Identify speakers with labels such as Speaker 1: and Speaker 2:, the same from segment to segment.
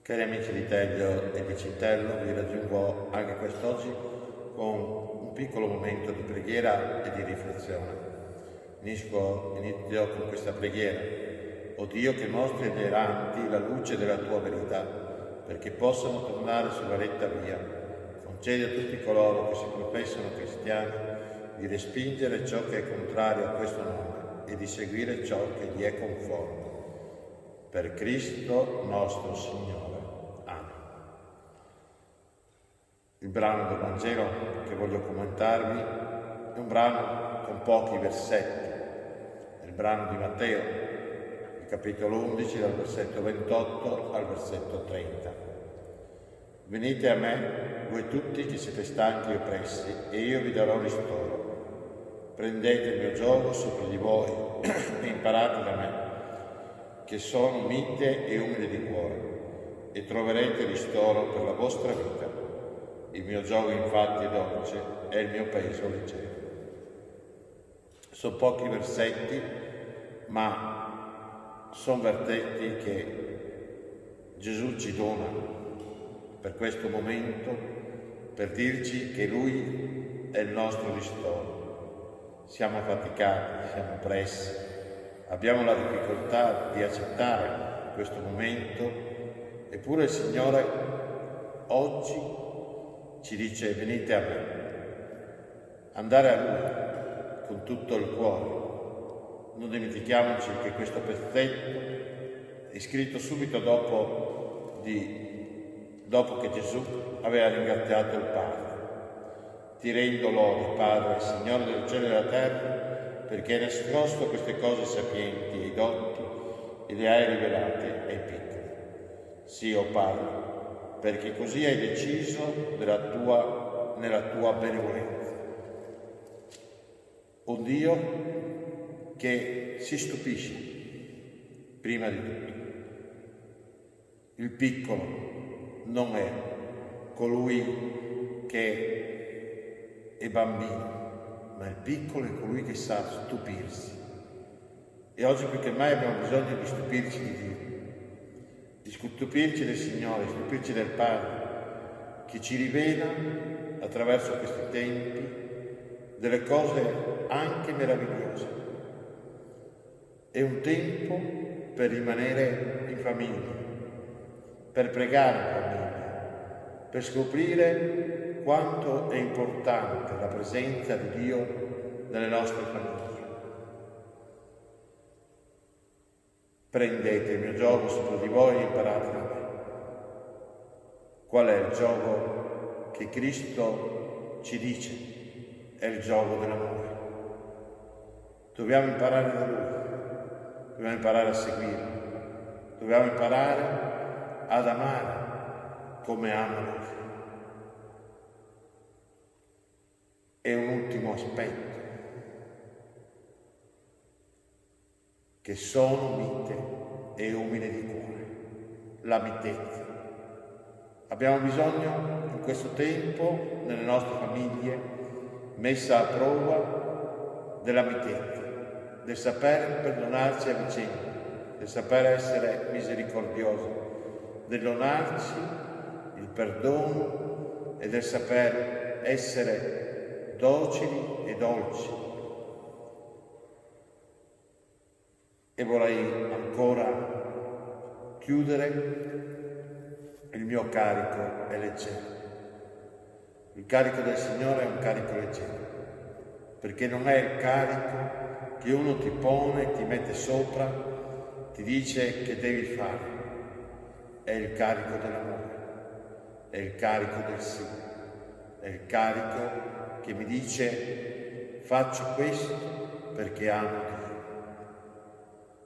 Speaker 1: Cari amici di Teglio e di Cintello, vi raggiungo anche quest'oggi con un piccolo momento di preghiera e di riflessione. Inizio con questa preghiera. O Dio, che mostri agli erranti la luce della tua verità, perché possano tornare sulla retta via, concedi a tutti coloro che si professano cristiani di respingere ciò che è contrario a questo nome e di seguire ciò che gli è conforme. Per Cristo nostro Signore. Amen. Il brano del Vangelo che voglio commentarvi è un brano con pochi versetti. È il brano di Matteo, il capitolo 11, dal versetto 28 al versetto 30. Venite a me, voi tutti che siete stanchi e oppressi, e io vi darò ristoro. Prendete il mio giogo sopra di voi e imparate da me, che sono mite e umile di cuore, e troverete ristoro per la vostra vita. Il mio giogo infatti è dolce e il mio peso leggero. Sono pochi versetti, ma sono versetti che Gesù ci dona per questo momento, per dirci che Lui è il nostro ristoro. Siamo affaticati, siamo oppressi, abbiamo la difficoltà di accettare questo momento, eppure il Signore oggi ci dice: venite a me, andare a Lui con tutto il cuore. Non dimentichiamoci che questo versetto è scritto subito dopo che Gesù aveva ringraziato il Padre. Ti rendo lode, Padre, Signore del cielo e della terra, perché hai nascosto queste cose sapienti ai dotti e le hai rivelate ai piccoli. Sì, o Padre, perché così hai deciso nella tua benevolenza. O Dio che si stupisce, prima di tutto. Il piccolo non è colui che è bambino, ma il piccolo è colui che sa stupirsi. E oggi più che mai abbiamo bisogno di stupirci di Dio, di stupirci del Signore, di stupirci del Padre, che ci rivela attraverso questi tempi delle cose anche meravigliose. È un tempo per rimanere in famiglia, per pregare in famiglia, per scoprire quanto è importante la presenza di Dio nelle nostre famiglie. Prendete il mio giogo sopra di voi e imparate da me. Qual è il giogo che Cristo ci dice? È il giogo dell'amore. Dobbiamo imparare da Lui, dobbiamo imparare a seguirlo, dobbiamo imparare ad amare come ama Lui. E un ultimo aspetto, che sono mite e umile di cuore, la mitezza. Abbiamo bisogno in questo tempo, nelle nostre famiglie, messa a prova della mitezza, del saper perdonarci a vicenda, del saper essere misericordiosi, del donarci il perdono e del saper essere docili e dolci. E vorrei ancora chiudere: il mio carico è leggero. Il carico del Signore è un carico leggero, perché non è il carico che uno ti pone, ti mette sopra, ti dice che devi fare. È il carico dell'amore, è il carico del sì, è il carico che mi dice: faccio questo perché amo Dio,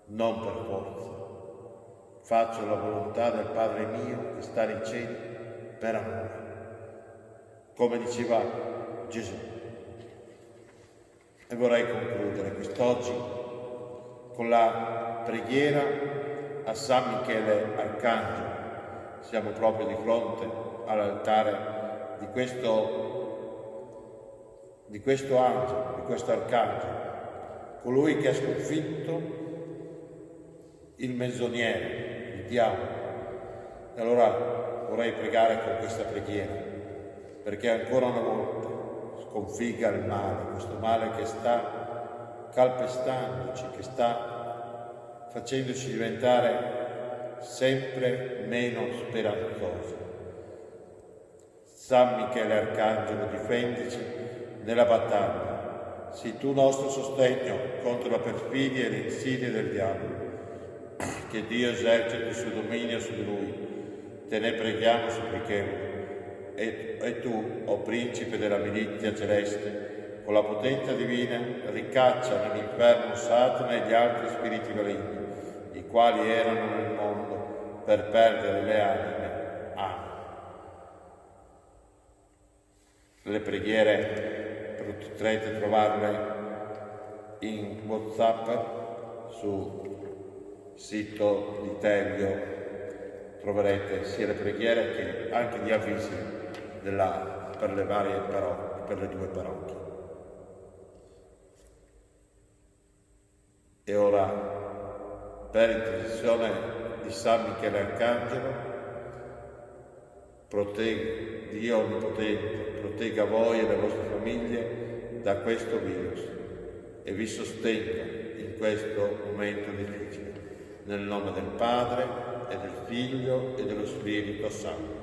Speaker 1: non per forza. Faccio la volontà del Padre mio che sta nei cieli per amore, come diceva Gesù. E vorrei concludere quest'oggi con la preghiera a San Michele Arcangelo. Siamo proprio di fronte all'altare di questo angelo, di questo arcangelo, colui che ha sconfitto il menzognero, il diavolo, E allora vorrei pregare con questa preghiera, perché ancora una volta sconfigga il male, questo male che sta calpestandoci, che sta facendoci diventare sempre meno speranzosi. San Michele Arcangelo, difendici nella battaglia. Sii tu nostro sostegno contro la perfidia e le insidie del diavolo. Che Dio eserciti il suo dominio su di lui. Te ne preghiamo supplichevoli. E tu, o principe della milizia celeste, con la potenza divina, ricaccia nell'inferno Satana e gli altri spiriti maligni, i quali erano nel mondo per perdere le anime. Amen. Le preghiere potrete trovarle in WhatsApp sul sito di Telio. Troverete sia le preghiere che anche gli avvisi per le varie parrocchie, per le 2 parrocchie. E ora, per intercessione di San Michele Arcangelo, Dio Onnipotente protegga voi e le vostre famiglie da questo virus e vi sostenga in questo momento difficile. Nel nome del Padre e del Figlio e dello Spirito Santo.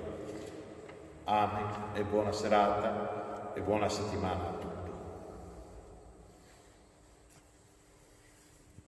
Speaker 1: Amen e buona serata e buona settimana a tutti.